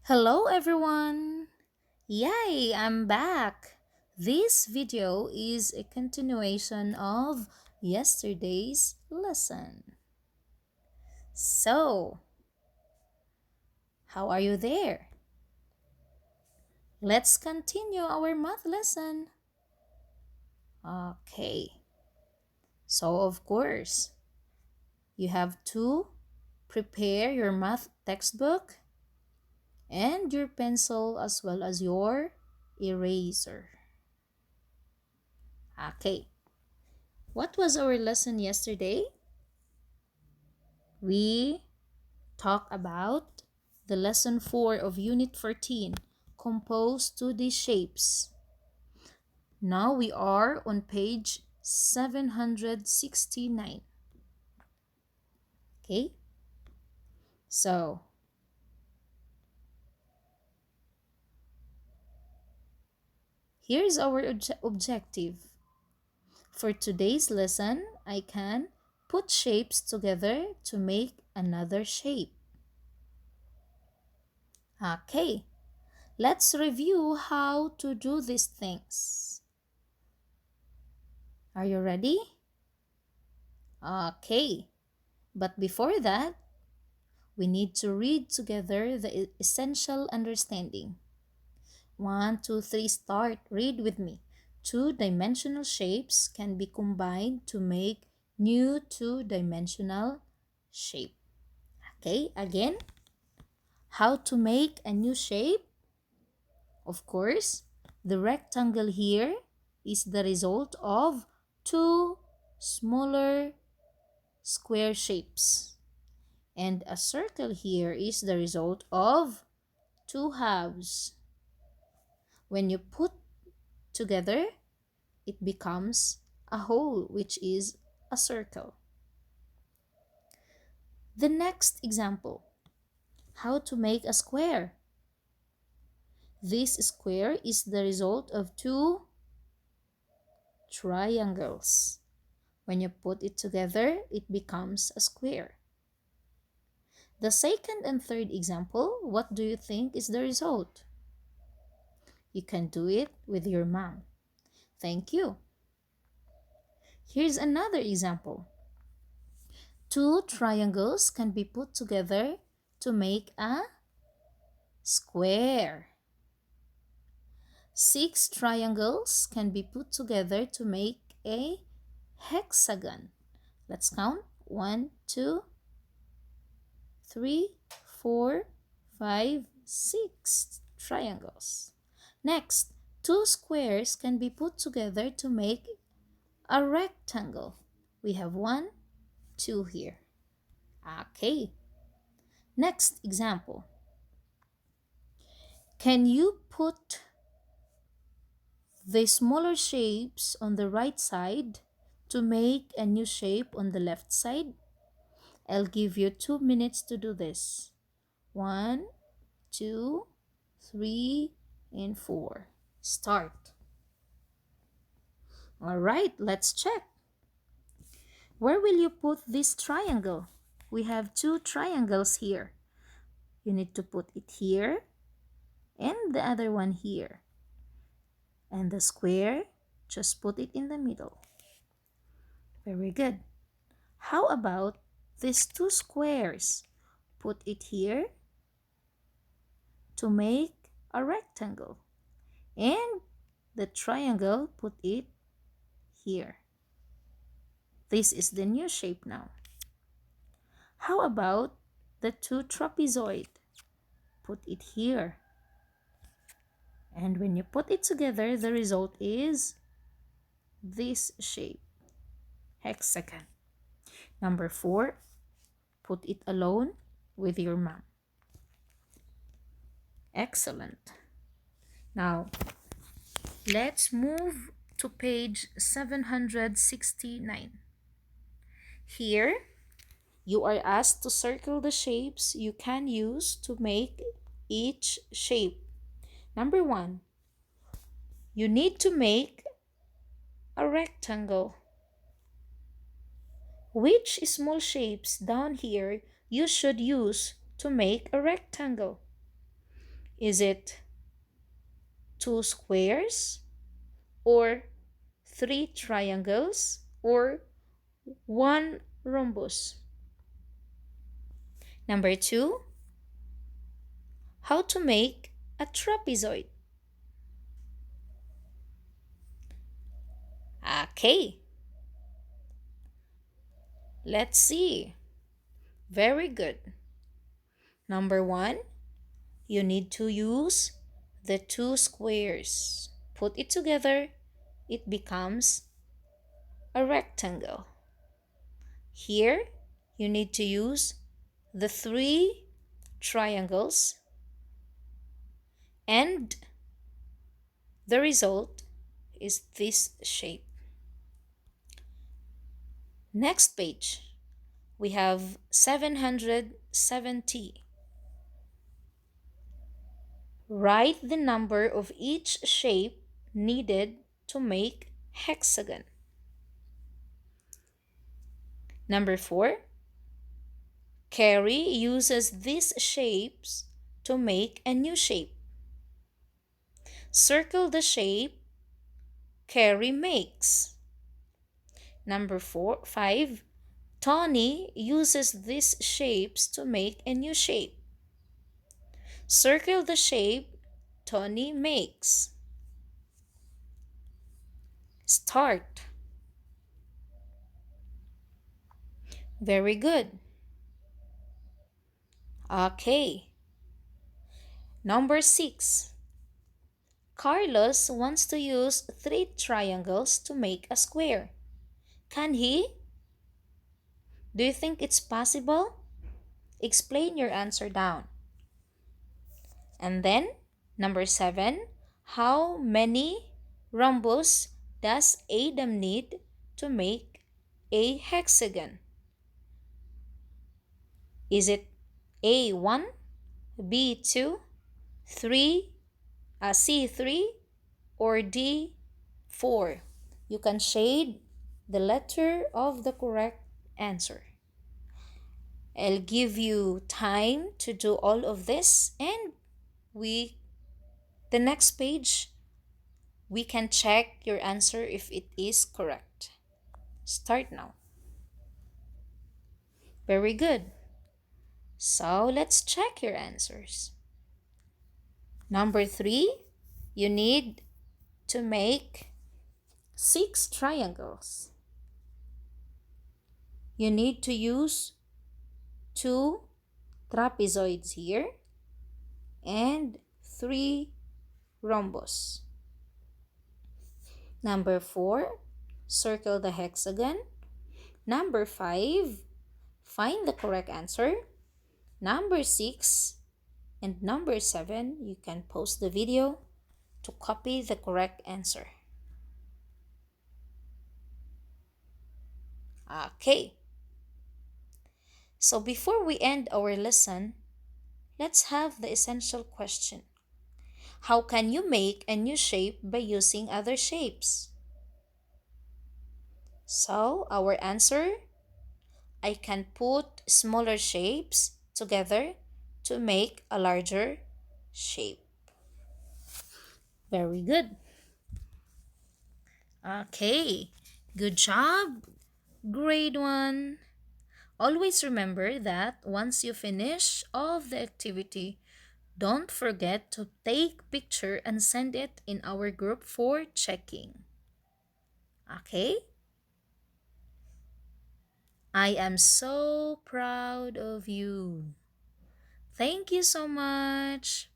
Hello everyone! Yay, I'm back! This video is a continuation of yesterday's lesson. So, how are you there? Let's continue our math lesson. Okay, so of course, you have to prepare your math textbook and your pencil as well as your eraser. Okay, what was our lesson yesterday? We talked about the lesson 4 of Unit 14, Compose 2D Shapes. Now we are on page 769. Okay? So, here's our objective. For today's lesson, I can put shapes together to make another shape. Okay, let's review how to do these things. Are you ready? Okay, but before that, we need to read together the essential understanding. 1, 2, 3, start. Read with me. Two-dimensional shapes can be combined to make new two-dimensional shape. Okay, again, how to make a new shape? Of course, the rectangle here is the result of two smaller square shapes. And a circle here is the result of two halves. When you put together, it becomes a whole, which is a circle. The next example, how to make a square. This square is the result of two triangles. When you put it together, it becomes a square. The second and third example, what do you think is the result? You can do it with your mom. Thank you. Here's another example. Two triangles can be put together to make a square. Six triangles can be put together to make a hexagon. Let's count. 1, 2, 3, 4, 5, 6 triangles. Next, two squares can be put together to make a rectangle. We have 1, 2 here. Okay. Next example. Can you put the smaller shapes on the right side to make a new shape on the left side? I'll give you 2 minutes to do this. 1, 2, 3, and 4. Start. All right, let's check. Where will you put this triangle? We have two triangles here. You need to put it here and the other one here. And the square, just put it in the middle. Very good. How about these two squares? Put it here to make a rectangle. And the triangle, put it here. This is the new shape now. How about the two trapezoid? Put it here. And when you put it together, the result is this shape, hexagon. Number 4, put it alone with your mom. Excellent. Now, let's move to page 769. Here, you are asked to circle the shapes you can use to make each shape. Number 1, you need to make a rectangle. Which small shapes down here you should use to make a rectangle? Is it two squares or three triangles or one rhombus? Number two, how to make a trapezoid. Okay, let's see. Very good. Number one, you need to use the two squares. Put it together, it becomes a rectangle. Here, you need to use the three triangles, and the result is this shape. Next page, we have 770. Write the number of each shape needed to make hexagon. Number 4, Carrie uses these shapes to make a new shape. Circle the shape Carrie makes. Number 5, Tony uses these shapes to make a new shape. Circle the shape Tony makes. Start. Very good. Okay. Number 6. Carlos wants to use three triangles to make a square. Can he? Do you think it's possible? Explain your answer down. And then, number 7. How many rhombus does Adam need to make a hexagon? Is it A1, B2, 3, C3, or D4? You can shade the letter of the correct answer. I'll give you time to do all of this, and we the next page we can check your answer if it is correct. Start now. Very good. So let's check your answers. Number 3, you need to make 6 triangles. You need to use 2 trapezoids here and 3 rhombus. Number 4, circle the hexagon. Number 5, find the correct answer. Number 6 and number 7, you can pause the video to copy the correct answer. Okay. So before we end our lesson, let's have the essential question. How can you make a new shape by using other shapes? So our answer, I can put smaller shapes together to make a larger shape. Very good. Okay, good job. Grade 1. Always remember that once you finish all of the activity, don't forget to take picture and send it in our group for checking. Okay? I am so proud of you. Thank you so much.